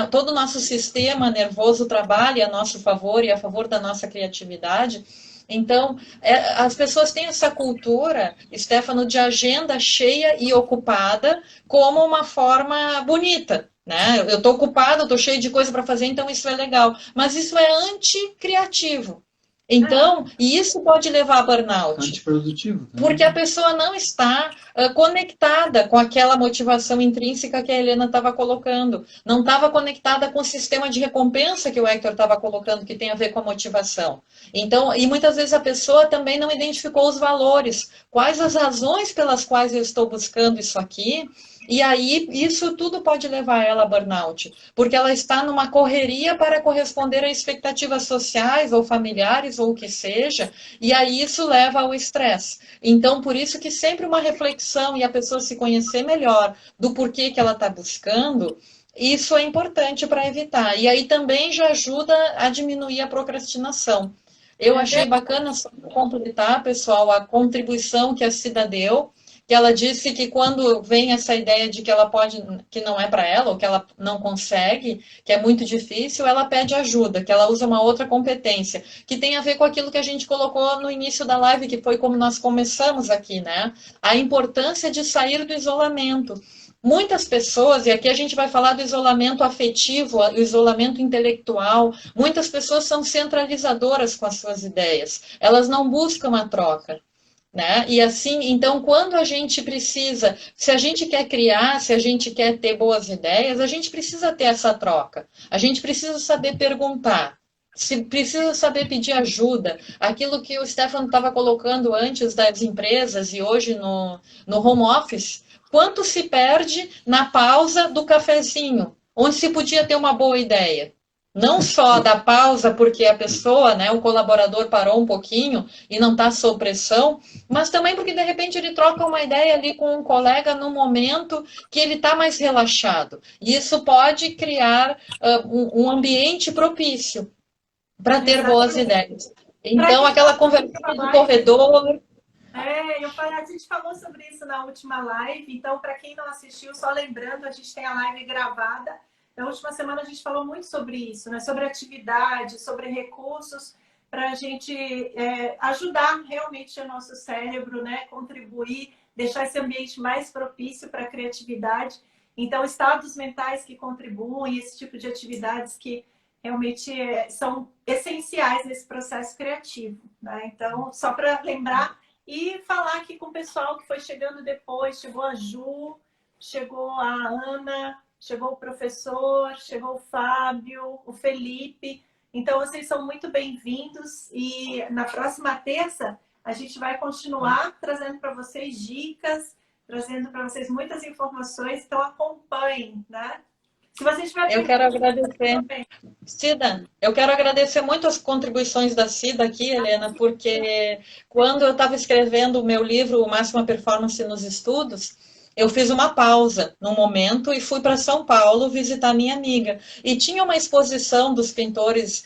todo o nosso sistema nervoso trabalhe a nosso favor e a favor da nossa criatividade. Então, as pessoas têm essa cultura, Stefano, de agenda cheia e ocupada como uma forma bonita. Né? Eu estou ocupado, estou cheio de coisa para fazer, então isso é legal. Mas isso é anticriativo. Então, e isso pode levar a burnout. Antiprodutivo. Porque a pessoa não está conectada com aquela motivação intrínseca que a Helena estava colocando. Não estava conectada com o sistema de recompensa que o Hector estava colocando, que tem a ver com a motivação. Então, e muitas vezes a pessoa também não identificou os valores. Quais as razões pelas quais eu estou buscando isso aqui? E aí, isso tudo pode levar ela a burnout, porque ela está numa correria para corresponder a expectativas sociais ou familiares ou o que seja, e aí isso leva ao estresse. Então, por isso que sempre uma reflexão e a pessoa se conhecer melhor do porquê que ela está buscando, isso é importante para evitar. E aí também já ajuda a diminuir a procrastinação. Eu achei bacana só completar, pessoal, a contribuição que a Cida deu, que ela disse que quando vem essa ideia de que ela pode, que não é para ela, ou que ela não consegue, que é muito difícil, ela pede ajuda, que ela usa uma outra competência, que tem a ver com aquilo que a gente colocou no início da live, que foi como nós começamos aqui, né? A importância de sair do isolamento. Muitas pessoas, e aqui a gente vai falar do isolamento afetivo, do isolamento intelectual, muitas pessoas são centralizadoras com as suas ideias, elas não buscam a troca. Né? E assim, então, quando a gente precisa, se a gente quer criar, se a gente quer ter boas ideias, a gente precisa ter essa troca. A gente precisa saber perguntar, se precisa saber pedir ajuda. Aquilo que o Stefano estava colocando antes das empresas e hoje no home office, quanto se perde na pausa do cafezinho, onde se podia ter uma boa ideia. Não só da pausa, porque a pessoa, né, o colaborador parou um pouquinho e não está sob pressão, mas também porque, de repente, ele troca uma ideia ali com um colega no momento que ele está mais relaxado. E isso pode criar um ambiente propício para ter boas ideias. Então, aquela conversinha do corredor... A gente falou sobre isso na última live, então, para quem não assistiu, só lembrando, a gente tem a live gravada. Na última semana a gente falou muito sobre isso, né? Sobre atividade, sobre recursos, para a gente ajudar realmente o nosso cérebro, né? Contribuir, deixar esse ambiente mais propício para a criatividade. Então, estados mentais que contribuem, esse tipo de atividades que realmente são essenciais nesse processo criativo, né? Então, só para lembrar e falar aqui com o pessoal que foi chegando depois, chegou a Ju, chegou a Ana, chegou o professor, chegou o Fábio, o Felipe. Então, vocês são muito bem-vindos. E na próxima terça, a gente vai continuar trazendo para vocês dicas, trazendo para vocês muitas informações. Então, acompanhem, né? Se você tiver... Eu quero agradecer. Cida, eu quero agradecer muito as contribuições da Cida aqui, Helena, porque quando eu estava escrevendo o meu livro, Máxima Performance nos Estudos, eu fiz uma pausa num momento e fui para São Paulo visitar minha amiga. E tinha uma exposição dos pintores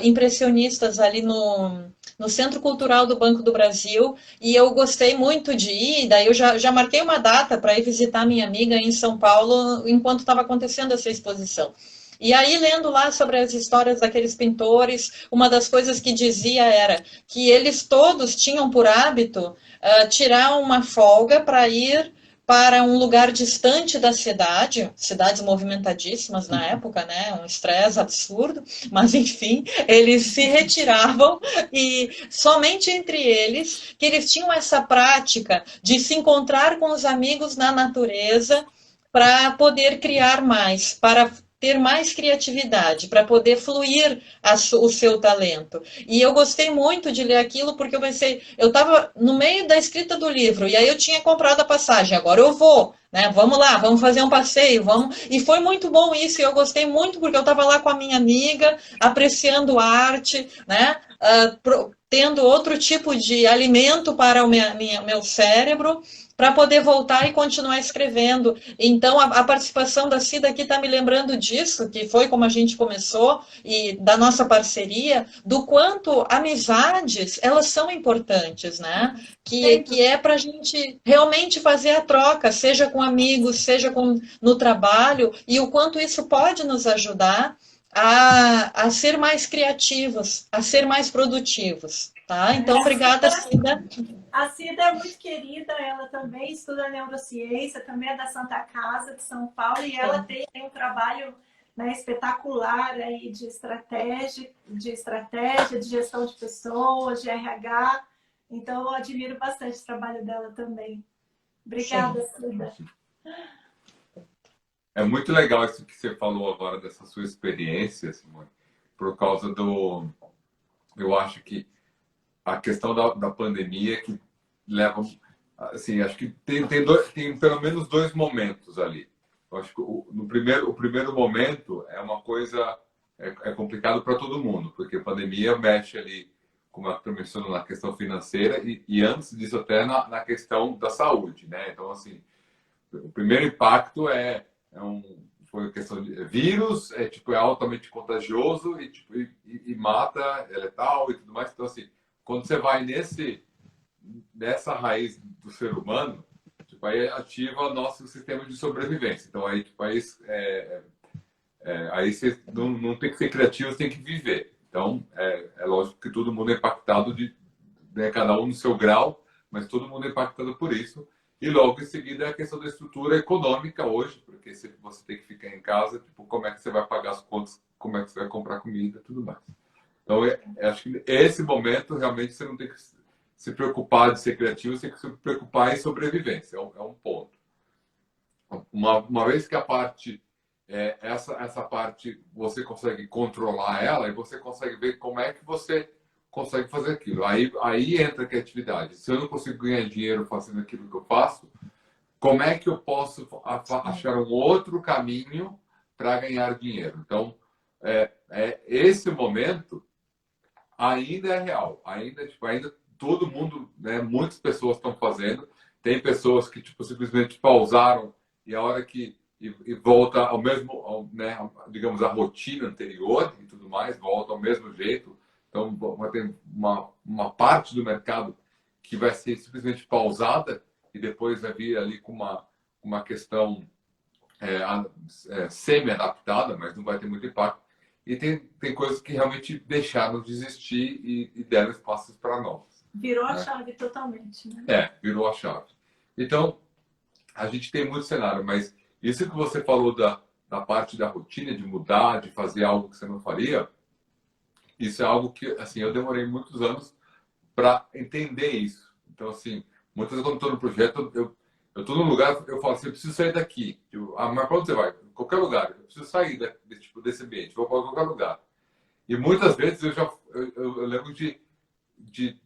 impressionistas ali no Centro Cultural do Banco do Brasil, e eu gostei muito de ir, daí eu já marquei uma data para ir visitar minha amiga em São Paulo, enquanto estava acontecendo essa exposição. E aí, lendo lá sobre as histórias daqueles pintores, uma das coisas que dizia era que eles todos tinham por hábito tirar uma folga para ir para um lugar distante da cidade, cidades movimentadíssimas na época, né? Um estresse absurdo, mas enfim, eles se retiravam e somente entre eles, que eles tinham essa prática de se encontrar com os amigos na natureza para poder criar mais, para ter mais criatividade, para poder fluir o seu talento. E eu gostei muito de ler aquilo, porque eu pensei, eu estava no meio da escrita do livro, e aí eu tinha comprado a passagem, agora eu vou, né? Vamos lá, vamos fazer um passeio, vamos. E foi muito bom isso, e eu gostei muito, porque eu estava lá com a minha amiga, apreciando a arte, né? Tendo outro tipo de alimento para o meu cérebro, para poder voltar e continuar escrevendo. Então, a participação da Cida aqui está me lembrando disso, que foi como a gente começou, e da nossa parceria, do quanto amizades, elas são importantes, né? Que é para a gente realmente fazer a troca, seja com amigos, seja no trabalho, e o quanto isso pode nos ajudar a ser mais criativos, a ser mais produtivos. Tá? Então, obrigada, Cida. A Cida é muito querida, ela também estuda neurociência, também é da Santa Casa de São Paulo, e ela tem um trabalho, né, espetacular aí de estratégia, de gestão de pessoas, de RH. Então, eu admiro bastante o trabalho dela também. Obrigada, Cida. É muito legal isso que você falou agora, dessa sua experiência, Simone, por causa do... Eu acho que a questão da pandemia que leva... Assim, acho que tem pelo menos dois momentos ali. Eu acho que o primeiro momento é uma coisa... É complicado para todo mundo, porque a pandemia mexe ali, como eu estou mencionando, na questão financeira e antes disso até na questão da saúde, né? Então, assim, o primeiro impacto foi a questão de vírus, é altamente contagioso e mata, é letal e tudo mais. Então, assim, quando você vai nessa raiz do ser humano, aí ativa nosso sistema de sobrevivência. Então, aí você não tem que ser criativo, você tem que viver. Então, é lógico que todo mundo é impactado, né, cada um no seu grau, mas todo mundo é impactado por isso. E logo em seguida é a questão da estrutura econômica hoje, porque se você tem que ficar em casa, como é que você vai pagar as contas, como é que você vai comprar comida e tudo mais. Então, acho que esse momento, realmente, você não tem que se preocupar de ser criativo, você tem que se preocupar em sobrevivência. É um ponto. Uma vez que a parte... essa parte, você consegue controlar ela e você consegue ver como é que você consegue fazer aquilo. Aí entra a criatividade. Se eu não consigo ganhar dinheiro fazendo aquilo que eu faço, como é que eu posso achar um outro caminho para ganhar dinheiro? Então, esse momento ainda é real. Ainda todo mundo, né, muitas pessoas estão fazendo. Tem pessoas que simplesmente pausaram e a hora que volta ao mesmo, né, digamos, a rotina anterior e tudo mais, volta ao mesmo jeito. Então, vai ter uma parte do mercado que vai ser simplesmente pausada e depois vai vir ali com uma questão semi-adaptada, mas não vai ter muito impacto. E tem coisas que realmente deixaram de existir e deram espaços para novas. Virou a chave totalmente, né? Virou a chave. Então, a gente tem muito cenário, mas isso que você falou da parte da rotina, de mudar, de fazer algo que você não faria, isso é algo que, assim, eu demorei muitos anos para entender isso. Então, assim, muitas vezes quando estou no projeto, eu estou num lugar, eu falo assim, eu preciso sair daqui. Mas para onde você vai? Qualquer lugar. Eu preciso sair desse ambiente, vou para qualquer lugar. E muitas vezes eu lembro de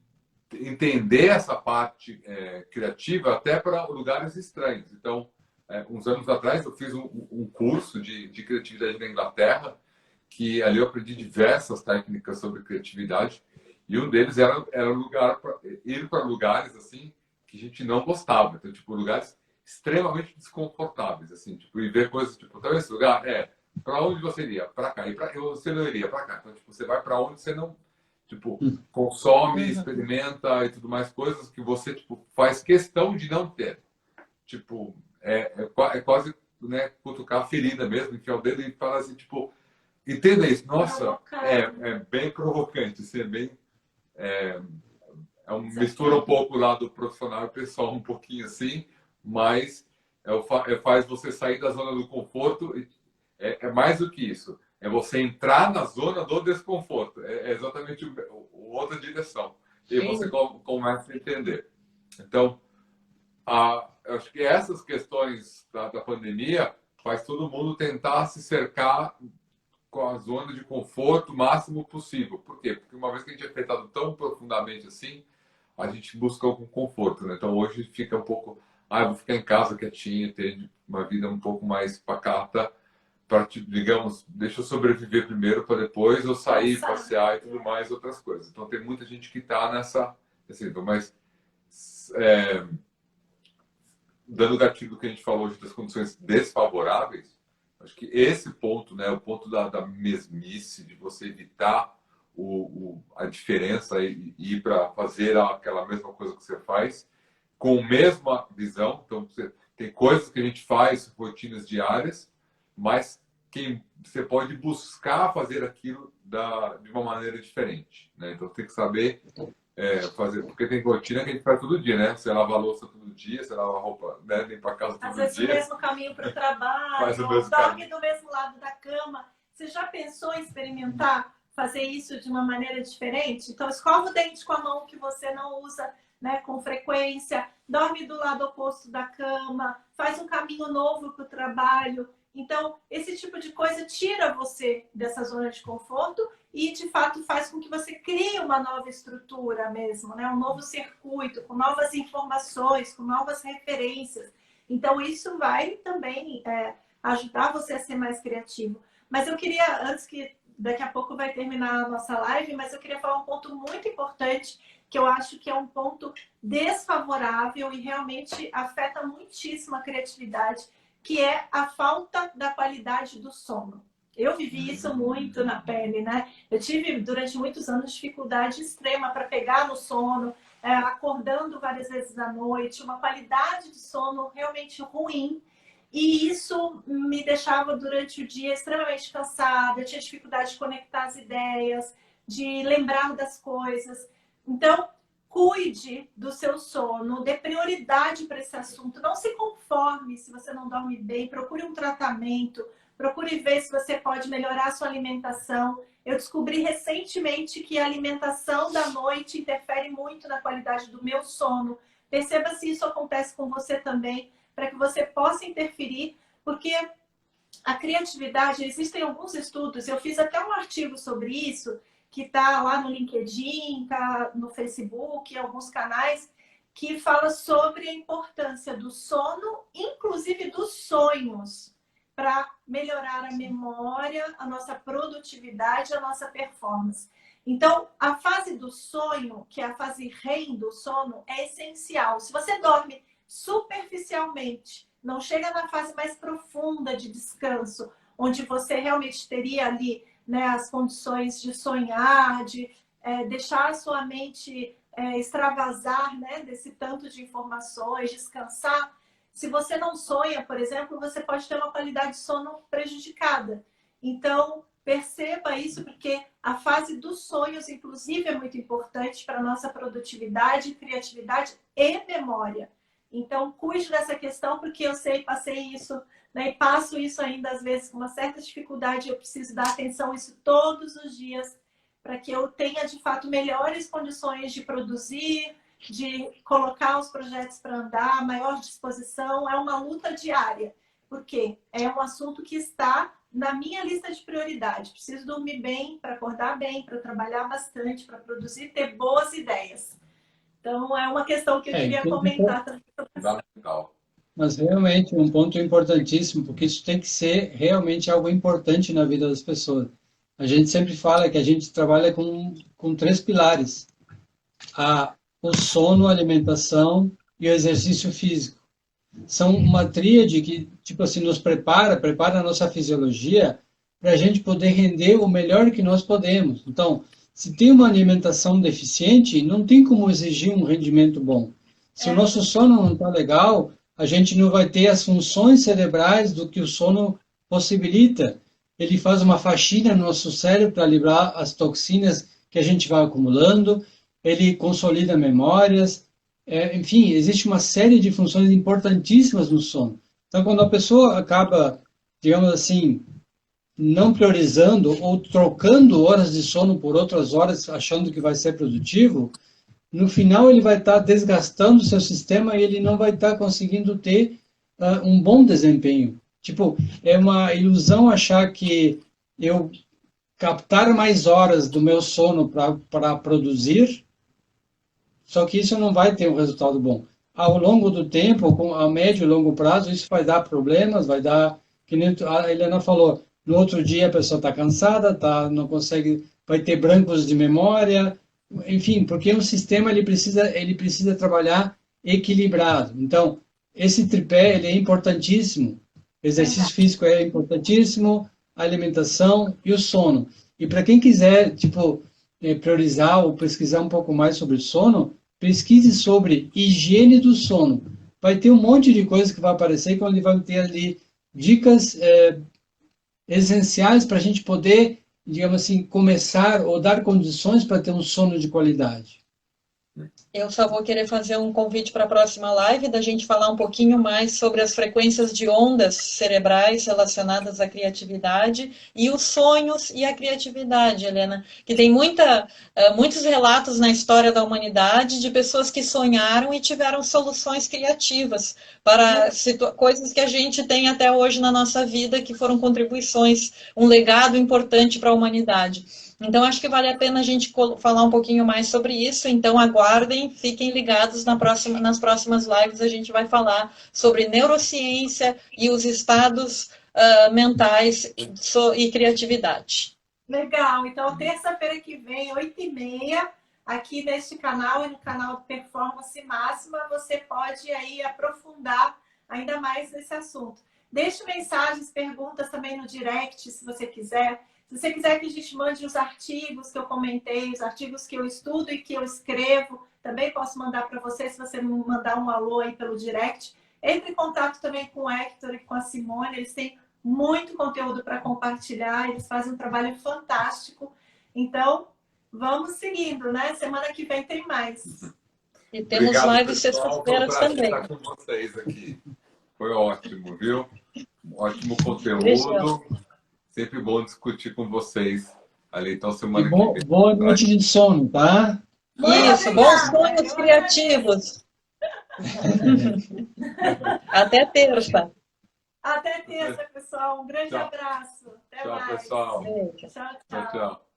entender essa parte criativa até para lugares estranhos. Então, uns anos atrás, eu fiz um curso de criatividade na Inglaterra, que ali eu aprendi diversas técnicas sobre criatividade, e um deles era ir para lugares assim que a gente não gostava, então lugares extremamente desconfortáveis, assim, e ver coisas então esse lugar para onde você iria? Para cá. E você não iria para cá. Então você vai para onde você não consome, experimenta e tudo mais, coisas que você faz questão de não ter. É quase, né, cutucar a ferida mesmo, enfiar o dedo e falar assim, entenda isso. Nossa, é bem provocante, assim, mistura um pouco lá do profissional e pessoal, um pouquinho assim, mas faz você sair da zona do conforto. É mais do que isso. É você entrar na zona do desconforto. É exatamente outra direção. E você começa a entender. Então, eu acho que essas questões da pandemia faz todo mundo tentar se cercar com a zona de conforto o máximo possível. Por quê? Porque uma vez que a gente é afetado tão profundamente assim, a gente busca um conforto, né? Então hoje fica um pouco, eu vou ficar em casa quietinho, ter uma vida um pouco mais pacata, para, digamos, deixa eu sobreviver primeiro para depois eu sair, passear e tudo mais, outras coisas. Então tem muita gente que está nessa, assim, mas dando gatilho do que a gente falou hoje das condições desfavoráveis, acho que esse ponto, né, o ponto da mesmice, de você evitar a diferença e ir para fazer aquela mesma coisa que você faz, com a mesma visão. Então, tem coisas que a gente faz, rotinas diárias, mas você pode buscar fazer aquilo de uma maneira diferente, né? Então, tem que saber fazer, porque tem rotina que a gente faz todo dia, né? Você lava a louça todo dia, você lava a roupa, né? Limpa a casa todo dia. Às vezes o mesmo caminho para o trabalho, dorme do mesmo lado da cama. Você já pensou em experimentar fazer isso de uma maneira diferente? Então, escova o dente com a mão que você não usa, né, com frequência, dorme do lado oposto da cama, faz um caminho novo para o trabalho. Então, esse tipo de coisa tira você dessa zona de conforto e, de fato, faz com que você crie uma nova estrutura mesmo, né? Um novo circuito, com novas informações, com novas referências. Então, isso vai também ajudar você a ser mais criativo. Mas eu queria, antes que daqui a pouco vai terminar a nossa live, mas eu queria falar um ponto muito importante, que eu acho que é um ponto desfavorável e realmente afeta muitíssimo a criatividade, que é a falta da qualidade do sono. Eu vivi isso muito na pele, né? Eu tive, durante muitos anos, dificuldade extrema para pegar no sono, acordando várias vezes à noite, uma qualidade de sono realmente ruim. E isso me deixava, durante o dia, extremamente cansada. Eu tinha dificuldade de conectar as ideias, de lembrar das coisas. Então, cuide do seu sono, dê prioridade para esse assunto. Não se conforme se você não dorme bem, procure um tratamento, procure ver se você pode melhorar a sua alimentação. Eu descobri recentemente que a alimentação da noite interfere muito na qualidade do meu sono. Perceba se isso acontece com você também, para que você possa interferir, porque a criatividade, existem alguns estudos, eu fiz até um artigo sobre isso, que está lá no LinkedIn, está no Facebook, em alguns canais, que fala sobre a importância do sono, inclusive dos sonhos, para melhorar a memória, a nossa produtividade, a nossa performance. Então, a fase do sonho, que é a fase REM do sono, é essencial. Se você dorme superficialmente, não chega na fase mais profunda de descanso, onde você realmente teria ali, né, as condições de sonhar, de deixar a sua mente extravasar, né, desse tanto de informações, descansar. Se você não sonha, por exemplo, você pode ter uma qualidade de sono prejudicada. Então, perceba isso, porque a fase dos sonhos, inclusive, é muito importante para a nossa produtividade, criatividade e memória. Então, cuide dessa questão, porque eu sei, passei isso, né, e passo isso ainda, às vezes, com uma certa dificuldade. Eu preciso dar atenção a isso todos os dias, para que eu tenha, de fato, melhores condições de produzir, de colocar os projetos para andar, maior disposição. É uma luta diária, porque é um assunto que está na minha lista de prioridade. Preciso dormir bem, para acordar bem, para trabalhar bastante, para produzir, ter boas ideias. Então, é uma questão que eu queria comentar também. Mas realmente um ponto importantíssimo, porque isso tem que ser realmente algo importante na vida das pessoas. A gente sempre fala que a gente trabalha com 3 pilares: o sono, a alimentação e o exercício físico. São uma tríade que, tipo assim, nos prepara a nossa fisiologia para a gente poder render o melhor que nós podemos. Então, se tem uma alimentação deficiente, não tem como exigir um rendimento bom. Se o nosso sono não está legal, a gente não vai ter as funções cerebrais do que o sono possibilita. Ele faz uma faxina no nosso cérebro para livrar as toxinas que a gente vai acumulando, ele consolida memórias, enfim, existe uma série de funções importantíssimas no sono. Então, quando a pessoa acaba, digamos assim, não priorizando ou trocando horas de sono por outras horas, achando que vai ser produtivo, no final ele vai estar desgastando o seu sistema e ele não vai estar conseguindo ter um bom desempenho. Tipo, é uma ilusão achar que eu captar mais horas do meu sono para produzir, só que isso não vai ter um resultado bom. Ao longo do tempo, a médio e longo prazo, isso vai dar problemas, vai dar, que nem a Helena falou, no outro dia a pessoa está cansada, não consegue, vai ter brancos de memória, enfim, porque o sistema ele precisa trabalhar equilibrado. Então, esse tripé ele é importantíssimo. Exercício físico é importantíssimo, a alimentação e o sono. E para quem quiser, tipo, priorizar ou pesquisar um pouco mais sobre sono, pesquise sobre higiene do sono. Vai ter um monte de coisa que vai aparecer, quando ele vai ter ali dicas essenciais para a gente poder, digamos assim, começar ou dar condições para ter um sono de qualidade. Eu só vou querer fazer um convite para a próxima live, da gente falar um pouquinho mais sobre as frequências de ondas cerebrais relacionadas à criatividade e os sonhos e a criatividade, Helena, que tem muitos relatos na história da humanidade de pessoas que sonharam e tiveram soluções criativas para coisas que a gente tem até hoje na nossa vida, que foram contribuições, um legado importante para a humanidade. Então, acho que vale a pena a gente falar um pouquinho mais sobre isso. Então, aguardem, fiquem ligados nas próximas lives. A gente vai falar sobre neurociência e os estados mentais e criatividade. Legal. Então, terça-feira que vem, 8h30, aqui neste canal e no canal Performance Máxima, você pode aí aprofundar ainda mais nesse assunto. Deixe mensagens, perguntas também no direct, se você quiser. Se você quiser que a gente mande os artigos que eu comentei, os artigos que eu estudo e que eu escrevo, também posso mandar para você, se você me mandar um alô aí pelo direct. Entre em contato também com o Hector e com a Simone, eles têm muito conteúdo para compartilhar, eles fazem um trabalho fantástico. Então, vamos seguindo, né? Semana que vem tem mais. E temos Obrigado, lives sextas-feiras também. Estar com vocês aqui. Foi ótimo, viu? Ótimo conteúdo. Beijão. Sempre bom discutir com vocês ali. Então, semana que vem. Boa noite de sono, tá? Isso, bons sonhos criativos. Até terça. Até terça, pessoal. Um grande abraço. Até Tchau, mais. pessoal. Beijo. Tchau, Tchau, tchau.